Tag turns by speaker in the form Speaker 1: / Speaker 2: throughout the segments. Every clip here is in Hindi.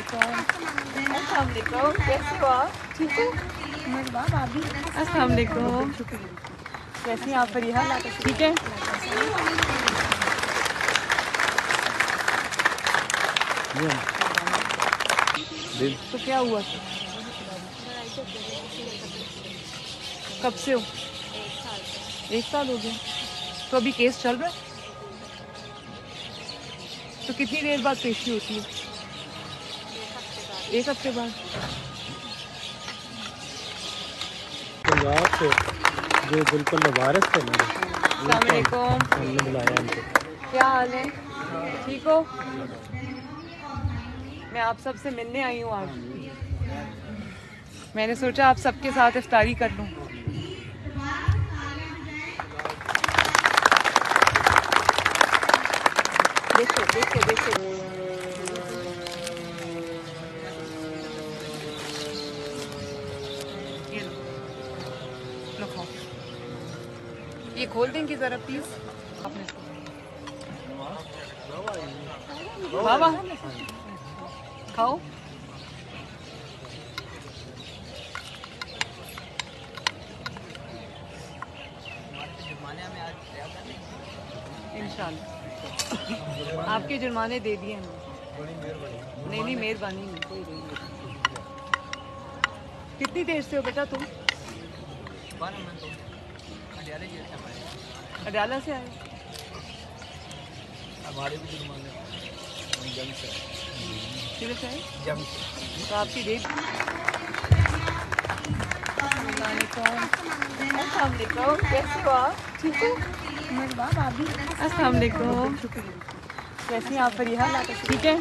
Speaker 1: अस्सलाम वालेकुम, कैसे हो आप? ठीक हो? अस्सलाम वालेकुम, कैसी हैं आप फरीहा? ठीक है। तो क्या हुआ? कब से हो? 1 साल हो गया। तो अभी केस चल रहा है? तो कितनी देर बाद पेशी होती है? 1 हफ्ते बाद।
Speaker 2: पंजाब से जो बिल्कुल लवारिस थे ना,
Speaker 1: अस्सलाम वालेकुम,
Speaker 2: हमने बुलाया उनको।
Speaker 1: क्या हाल है? ठीक हो? मैं आप सबसे मिलने आई हूँ आज। मैंने सोचा आप सबके साथ इफ्तारी कर लूँ। देखो देखो देखो, ये लो खाओ। ये खोल देंगे जरा प्लीज आपने। बाबा खाओ। इंशाल्लाह आपके जुर्माने दे दिए हमने। नहीं नहीं, मेहरबानी नहीं, कोई नहीं। कितनी देर से हो बेटा तुम? अडाला से आए?
Speaker 2: हमारे भी जुर्माने जंग से
Speaker 1: किधर से आए?
Speaker 2: जंग से।
Speaker 1: तो आपकी डेट? अस्सलाम वालेकुम, कैसे हो आप? ठीक हो? अस्सलाम वालेकुम, कैसी हैं आप फरीहा? ठीक है।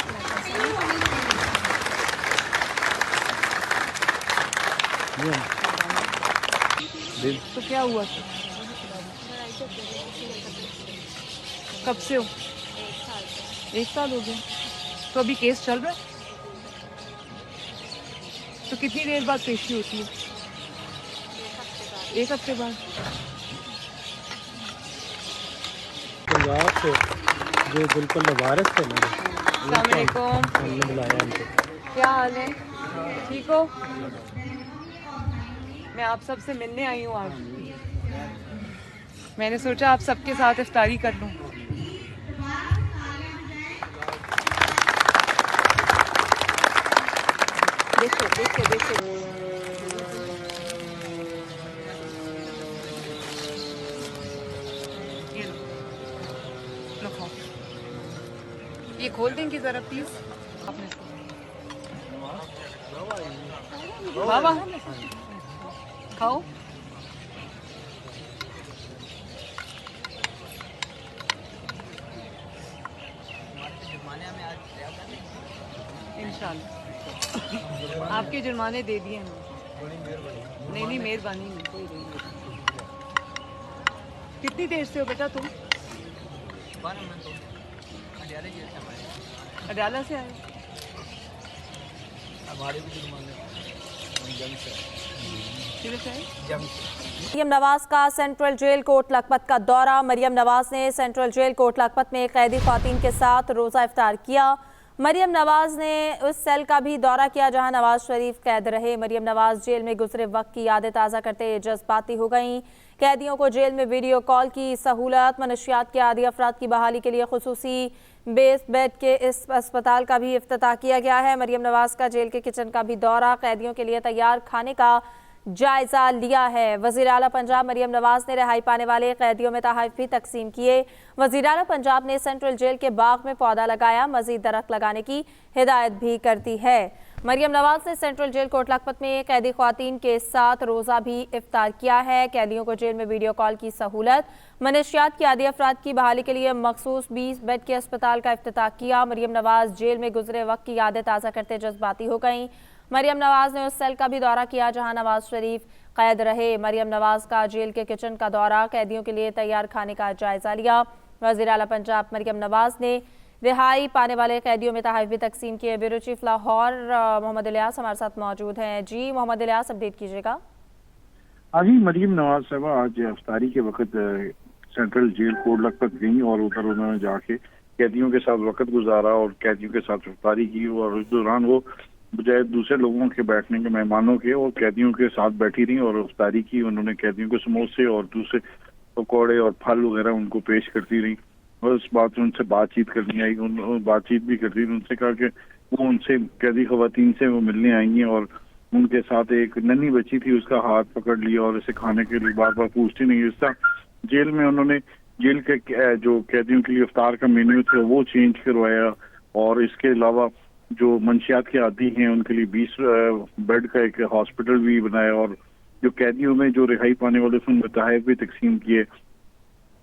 Speaker 1: तो क्या हुआ? कब से हो? 1 साल हो गया। तो अभी केस चल रहा है? तो कितनी देर बाद पेशी होती है? 1 हफ्ते बाद।
Speaker 2: पंजाब से जो बिल्कुल लवारिस थे ना,
Speaker 1: अस्सलाम वालेकुम,
Speaker 2: हमने बुलाया उनको।
Speaker 1: क्या हाल है? ठीक हो? मैं आप सबसे मिलने आई हूँ आज। मैंने सोचा आप सबके साथ इफ्तारी कर लूँ। देखो देखो देखो, ये लो खाओ। ये खोल देंगे जरा प्लीज आपने। बाबा खाओ। इंशाल्लाह आपके जुर्माने दे दिए हमने। नहीं नहीं, मेहरबानी नहीं, कोई नहीं। कितनी देर से हो बेटा तुम? अडाला से आए?
Speaker 2: हमारे भी जुर्माने जंग से
Speaker 1: किधर से आए?
Speaker 2: जंग से।
Speaker 3: मरियम नवाज का सेंट्रल जेल कोट लखपत का दौरा। मरियम नवाज ने सेंट्रल जेल कोट लखपत में कैदी ख्वातीन के साथ रोज़ा इफ्तार किया। मरियम नवाज ने उस सेल का भी दौरा किया जहां नवाज शरीफ कैद रहे। मरियम नवाज जेल में गुजरे वक्त की यादें ताज़ा करते जज्बाती हो गईं। कैदियों को जेल में वीडियो कॉल की सहूलत, मनशियात के आदी अफराद की बहाली के लिए खुसूसी बेस बेड के इस अस्पताल का भी इफ्तिताह किया गया है। मरियम नवाज का जेल के किचन का भी दौरा, कैदियों के लिए तैयार खाने का जायजा लिया है। वज़ीर आला पंजाब मरियम नवाज ने रिहाई पाने वाले कैदियों में तोहफे भी तकसीम किए। वज़ीर आला पंजाब ने सेंट्रल जेल के बाग में पौधा लगाया, मजीद दरख्त लगाने की हिदायत भी कर दी है। मरियम नवाज ने सेंट्रल जेल कोट लखपत में कैदी ख्वातीन के साथ रोज़ा भी इफ्तार किया है। कैदियों को जेल में वीडियो कॉल की सहूलत, मनशियात के आदी अफराद की बहाली के लिए मखसूस 20 बेड के अस्पताल का इफ्तिताह किया। मरियम नवाज जेल में गुजरे वक्त की यादें ताज़ा करते जज्बाती हो गईं। मरियम नवाज ने उस सेल का भी दौरा किया जहां नवाज शरीफ कैद रहे। मरियम नवाज का जेल के किचन का दौरा, कैदियों के लिए तैयार खाने का जायजा लिया। वज़ीर आला पंजाब मरियम नवाज ने रिहाई पाने वाले कैदियों में तोहफे भी तकसीम किए। ब्यूरो चीफ लाहौर मोहम्मद इलियास हमारे साथ मौजूद हैं। जी मोहम्मद इलियास, अपडेट कीजिएगा।
Speaker 4: अभी मरियम नवाज साहबा आज अफ्तारी के वक्त सेंट्रल जेल कोट लखपत गई और उधर उन्होंने जाके कैदियों के साथ वक्त गुजारा और कैदियों के साथ इफ्तारी की। और इस दौरान वो बजाय दूसरे लोगों के बैठने के, मेहमानों के, और कैदियों के साथ बैठी रही और इफ्तारी की। उन्होंने कैदियों को समोसे और दूसरे पकौड़े और फल वगैरह उनको पेश करती रही और उस बात में उनसे बातचीत करनी आई। बातचीत भी करती रही। उनसे कहा कि वो उनसे कैदी खवातीन से वो मिलने आई हैं और उनके साथ एक नन्ही बच्ची थी, उसका हाथ पकड़ लिया और इसे खाने के लिए बार बार पूछती नहीं। इस तरह जेल में उन्होंने जेल के जो कैदियों के लिए इफ्तार का मेन्यू था वो चेंज करवाया और इसके अलावा जो मंशियात के आदी हैं उनके लिए 20 बेड का एक हॉस्पिटल भी बनाया और जो कैदियों में जो रिहाई पाने वाले थे उनमें तहफ़ भी तकसीम किए।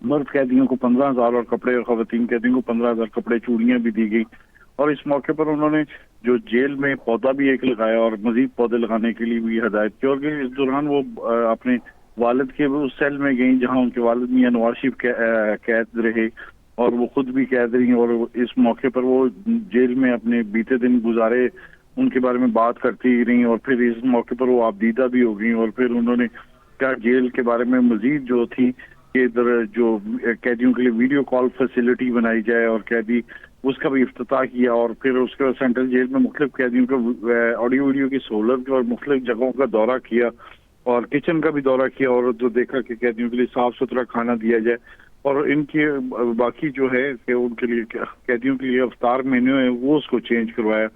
Speaker 4: मर्द कैदियों को 15,000 और कपड़े और खवातीन कैदियों को 15,000 कपड़े, चूड़ियां भी दी गई। और इस मौके पर उन्होंने जो जेल में पौधा भी एक लगाया और मजीद पौधे लगाने के लिए भी हिदायत की। और इस दौरान वो अपने वालिद के उस सेल में गई जहां उनके वालिद मियां नवाज शरीफ कैद रहे और वो खुद भी कैद रही। और इस मौके पर वो जेल में अपने बीते दिन गुजारे उनके बारे में बात करती रही और फिर इस मौके पर वो आबदीदा भी हो गई। और फिर उन्होंने क्या जेल के बारे में मजीद जो थी कि इधर जो कैदियों के लिए वीडियो कॉल फैसिलिटी बनाई जाए और कैदी उसका भी इफ्तिताह किया। और फिर उसके बाद सेंट्रल जेल में मुख्तलिफ कैदियों को ऑडियो वीडियो की सहूलत और मुख्तलिफ जगहों का दौरा किया और किचन का भी दौरा किया और जो देखा कि कैदियों के लिए साफ सुथरा खाना दिया जाए। और इनके बाकी जो है कि उनके लिए कैदियों के लिए अफ्तार मेन्यू है वो उसको चेंज करवाया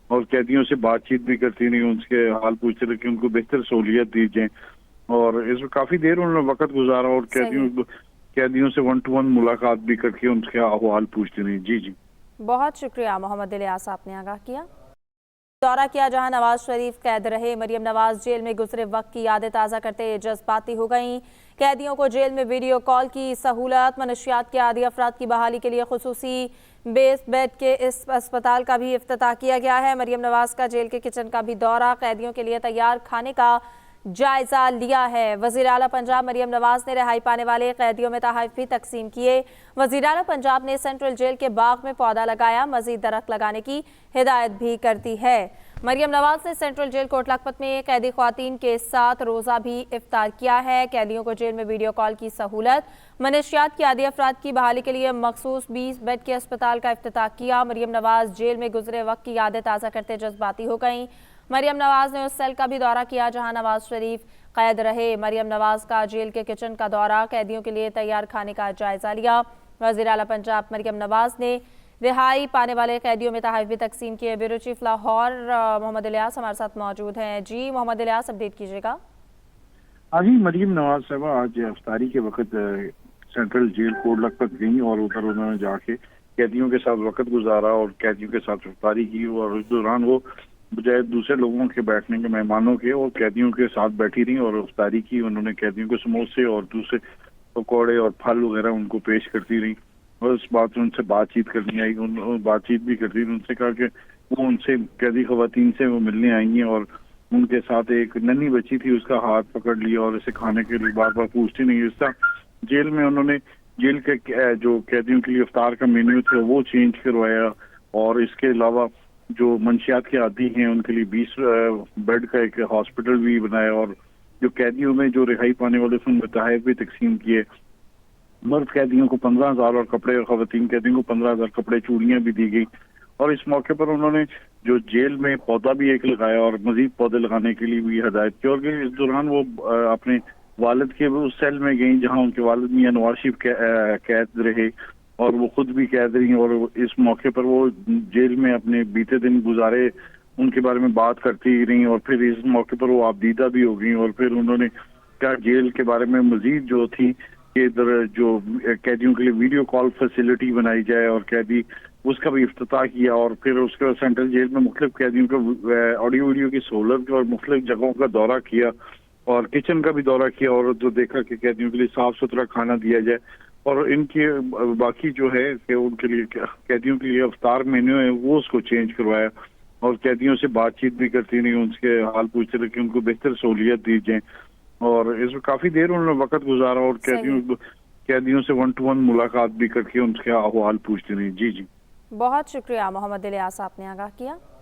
Speaker 4: और कैदियों से बातचीत भी करती नहीं, उनके हाल पूछते रहे कि उनको बेहतर सहूलियत दी जाए। और इसमें काफी देर उन्होंने वक्त गुजारा और कैदियों से 1-to-1 मुलाकात भी करके उनके अहवाल पूछती रही। जी जी,
Speaker 3: बहुत शुक्रिया मोहम्मद इलियास, आपने आगाह किया। दौरा किया जहां नवाज शरीफ कैद रहे। मरियम नवाज जेल में गुजरे वक्त की यादें ताज़ा करते जज्बाती हो गईं। कैदियों को जेल में वीडियो कॉल की सहूलत, मनशियात के आदी अफराद की बहाली के लिए खुसूसी बेस बेड के इस अस्पताल का भी इफ्तिताह किया गया है। मरियम नवाज का जेल के किचन का भी दौरा, कैदियों के लिए तैयार खाने का जायजा लिया है। वज़ीर आला पंजाब मरियम नवाज ने रिहाई पाने वाले कैदियों में तहफ़ भी तकसीम किए। वज़ीर आला पंजाब ने सेंट्रल जेल के बाग में पौधा लगाया, मजीद दरख्त लगाने की हिदायत भी करती है। मरियम नवाज ने सेंट्रल जेल कोट लखपत में कैदी ख्वातीन के साथ रोज़ा भी इफ्तार किया है। कैदियों को जेल में वीडियो कॉल की सहूलत, मनशियात की आदी अफराद की बहाली के लिए मखसूस 20 बेड के अस्पताल का इफ्तिताह किया। मरियम नवाज जेल में गुजरे वक्त की यादें ताज़ा करते जज्बाती हो गईं। मरियम नवाज ने उस सेल का भी दौरा किया जहां नवाज शरीफ कैद रहे। मरियम नवाज का जेल के किचन का दौरा, कैदियों के लिए तैयार खाने का जायजा लिया। वज़ीर आला पंजाब मरियम नवाज ने रिहाई पाने वाले कैदियों में तहफ़ भी तकसीम किए। ब्यूरो चीफ लाहौर मोहम्मद इलियास हमारे साथ मौजूद हैं। जी मोहम्मद इलियास, अपडेट कीजिएगा।
Speaker 4: अभी मरियम नवाज साहब आज इफ्तारी के वक्त सेंट्रल जेल कोट लखपत गई और उधर उन्होंने जाके कैदियों के साथ वक्त गुजारा और कैदियों के साथ इफ्तारी की। और इस दौरान वो बजाय दूसरे लोगों के बैठने के, मेहमानों के, और कैदियों के साथ बैठी रही और इफ्तारी की। उन्होंने कैदियों को समोसे और दूसरे पकौड़े और फल वगैरह उनको पेश करती रही और उस बात में उनसे बातचीत करनी आई। बातचीत भी करती रही। उनसे कहा कि वो उनसे कैदी खवातीन से वो मिलने आई हैं और उनके साथ एक नन्ही बच्ची थी, उसका हाथ पकड़ लिया और इसे खाने के लिए बार बार पूछती नहीं। इस तरह जेल में उन्होंने जेल के जो कैदियों के लिए इफ्तार का मेन्यू था वो चेंज करवाया और इसके अलावा जो मंशियात के आदी हैं उनके लिए 20 बेड का एक हॉस्पिटल भी बनाया और जो कैदियों में जो रिहाई पाने वाले थे उनमें तहफ़ भी तकसीम किए। मर्द कैदियों को 15,000 और कपड़े और खवातीन कैदियों को 15,000 कपड़े, चूड़ियां भी दी गई। और इस मौके पर उन्होंने जो जेल में पौधा भी एक लगाया और मजीद पौधे लगाने के लिए भी हिदायत की। और इस दौरान वो अपने वालिद के उस सेल में गई जहां उनके वालिद मियां नवाज शरीफ कैद रहे और वो खुद भी कैद रही। और इस मौके पर वो जेल में अपने बीते दिन गुजारे उनके बारे में बात करती रही और फिर इस मौके पर वो आबदीदा भी हो गई। और फिर उन्होंने क्या जेल के बारे में मजीद जो थी कि इधर जो कैदियों के लिए वीडियो कॉल फैसिलिटी बनाई जाए और कैदी उसका भी इफ्तिताह किया। और फिर उसके बाद सेंट्रल जेल में मुख्तलिफ कैदियों को ऑडियो वीडियो की सहूलत और मुख्तलिफ जगहों का दौरा किया और किचन का भी दौरा किया और जो देखा कि कैदियों के लिए साफ सुथरा खाना दिया जाए। और इनके बाकी जो है कि उनके लिए कैदियों के लिए अफ्तार मेन्यू है वो उसको चेंज करवाया और कैदियों से बातचीत भी करती नहीं, उनके हाल पूछते रहे कि उनको बेहतर सहूलियत दी जाए। और इसमें काफी देर उन्होंने वक्त गुजारा और कैदियों से 1-to-1 मुलाकात भी करके उनके अहवाल पूछती रही। जी जी,
Speaker 3: बहुत शुक्रिया मोहम्मद इलियास, आपने आगाह किया।